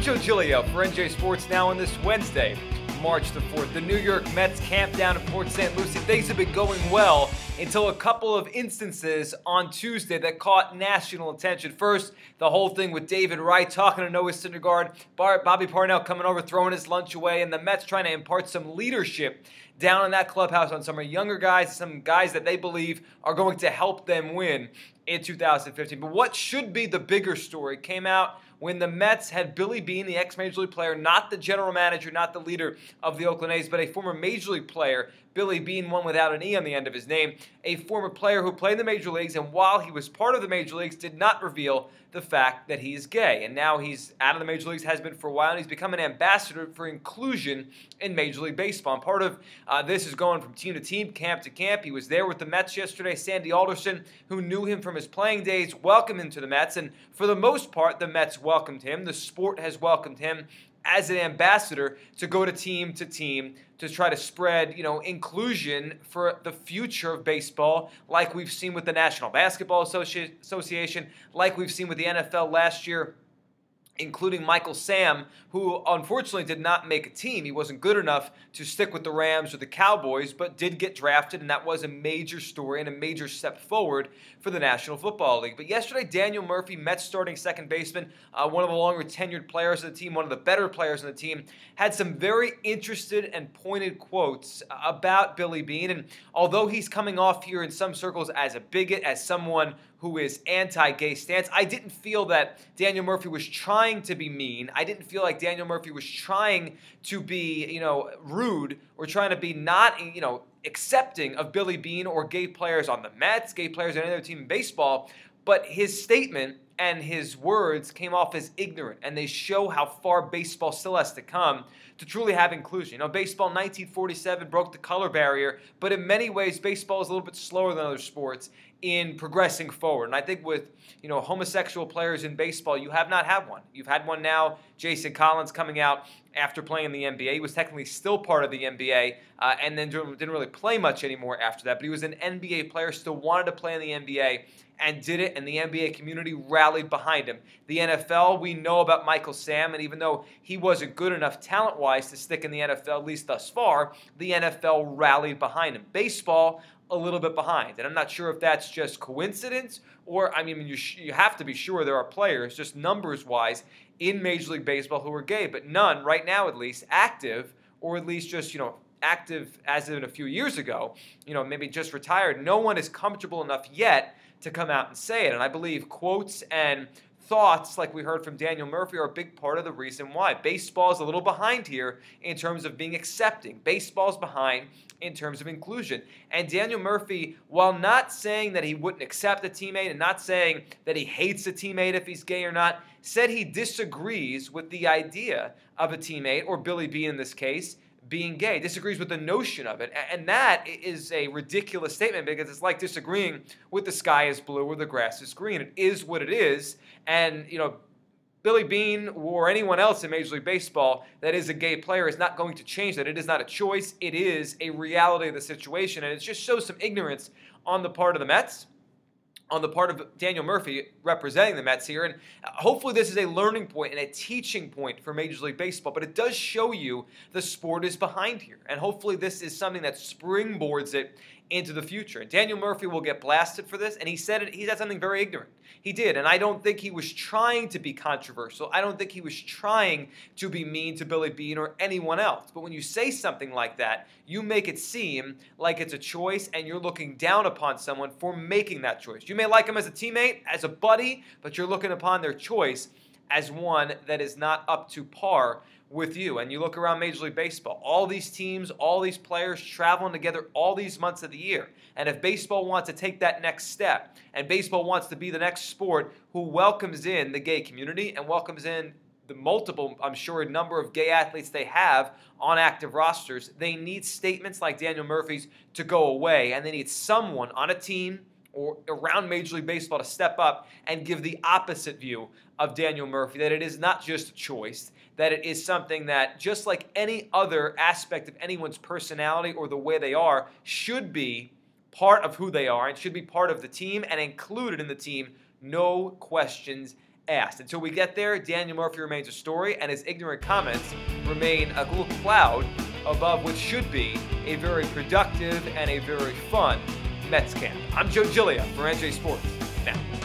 I'm Joe Giglio for NJ Sports Now on this Wednesday, March the 4th. The New York Mets camp down in Port St. Lucie. Things have been going well until a couple of instances on Tuesday that caught national attention. First, the whole thing with David Wright talking to Noah Syndergaard, Bobby Parnell coming over, throwing his lunch away, and the Mets trying to impart some leadership down in that clubhouse on some younger guys, some guys that they believe are going to help them win in 2015. But what should be the bigger story came out when the Mets had Billy Beane, the ex-Major League player, not the general manager, not the leader of the Oakland A's, but a former Major League player. Billy Beane, one without an E on the end of his name, a former player who played in the Major Leagues, and while he was part of the Major Leagues, did not reveal the fact that he is gay. And now he's out of the Major Leagues, has been for a while, and he's become an ambassador for inclusion in Major League Baseball. And part of this is going from team to team, camp to camp. He was there with the Mets yesterday. Sandy Alderson, who knew him from his playing days, welcomed him to the Mets. And for the most part, the Mets welcomed him. The sport has welcomed him as an ambassador to go to team to try to spread, inclusion for the future of baseball, like we've seen with the National Basketball Association, like we've seen with the NFL last year, including Michael Sam, who unfortunately did not make a team. He wasn't good enough to stick with the Rams or the Cowboys, but did get drafted, and that was a major story and a major step forward for the National Football League. But yesterday, Daniel Murphy, Mets starting second baseman, one of the longer tenured players of the team, one of the better players on the team, had some very interested and pointed quotes about Billy Beane. And although he's coming off here in some circles as a bigot, as someone who is anti-gay stance, I didn't feel that Daniel Murphy was trying to be mean. I didn't feel like Daniel Murphy was trying to be, rude or trying to be not, accepting of Billy Beane or gay players on the Mets, gay players on any other team in baseball. But his statement and his words came off as ignorant, and they show how far baseball still has to come to truly have inclusion. Baseball in 1947 broke the color barrier, but in many ways, baseball is a little bit slower than other sports in progressing forward. And I think with, homosexual players in baseball, you have not had one. You've had one now, Jason Collins, coming out after playing in the NBA. He was technically still part of the NBA and then didn't really play much anymore after that. But he was an NBA player, still wanted to play in the NBA, and did it, and the NBA community rallied behind him. The NFL, we know about Michael Sam, and even though he wasn't good enough talent-wise to stick in the NFL, at least thus far, the NFL rallied behind him. Baseball, a little bit behind, and I'm not sure if that's just coincidence or, you have to be sure there are players, just numbers-wise, in Major League Baseball who are gay, but none, right now at least, active, or at least just, active as in a few years ago, maybe just retired. No one is comfortable enough yet to come out and say it. And I believe quotes and thoughts like we heard from Daniel Murphy are a big part of the reason why. Baseball is a little behind here in terms of being accepting. Baseball's behind in terms of inclusion. And Daniel Murphy, while not saying that he wouldn't accept a teammate and not saying that he hates a teammate if he's gay or not, said he disagrees with the idea of a teammate, or Billy Beane in this case, being gay, disagrees with the notion of it. And that is a ridiculous statement, because it's like disagreeing with the sky is blue or the grass is green. It is what it is. And, Billy Beane or anyone else in Major League Baseball that is a gay player is not going to change that. It is not a choice. It is a reality of the situation. And it just shows some ignorance on the part of the Mets, on the part of Daniel Murphy representing the Mets here. And hopefully this is a learning point and a teaching point for Major League Baseball. But it does show you the sport is behind here. And hopefully this is something that springboards it into the future. And Daniel Murphy will get blasted for this. And he said something very ignorant. He did. And I don't think he was trying to be controversial. I don't think he was trying to be mean to Billy Beane or anyone else. But when you say something like that, you make it seem like it's a choice and you're looking down upon someone for making that choice. You may like him as a teammate, as a buddy, but you're looking upon their choice as one that is not up to par with you. And you look around Major League Baseball, all these teams, all these players traveling together all these months of the year. And if baseball wants to take that next step, and baseball wants to be the next sport who welcomes in the gay community and welcomes in the multiple, I'm sure, number of gay athletes they have on active rosters, they need statements like Daniel Murphy's to go away, and they need someone on a team or around Major League Baseball to step up and give the opposite view of Daniel Murphy, that it is not just a choice, that it is something that, just like any other aspect of anyone's personality or the way they are, should be part of who they are and should be part of the team and included in the team, no questions asked. Until we get there, Daniel Murphy remains a story, and his ignorant comments remain a little cloud above what should be a very productive and a very fun Mets camp. I'm Joe Giglio for NJ Sports Now.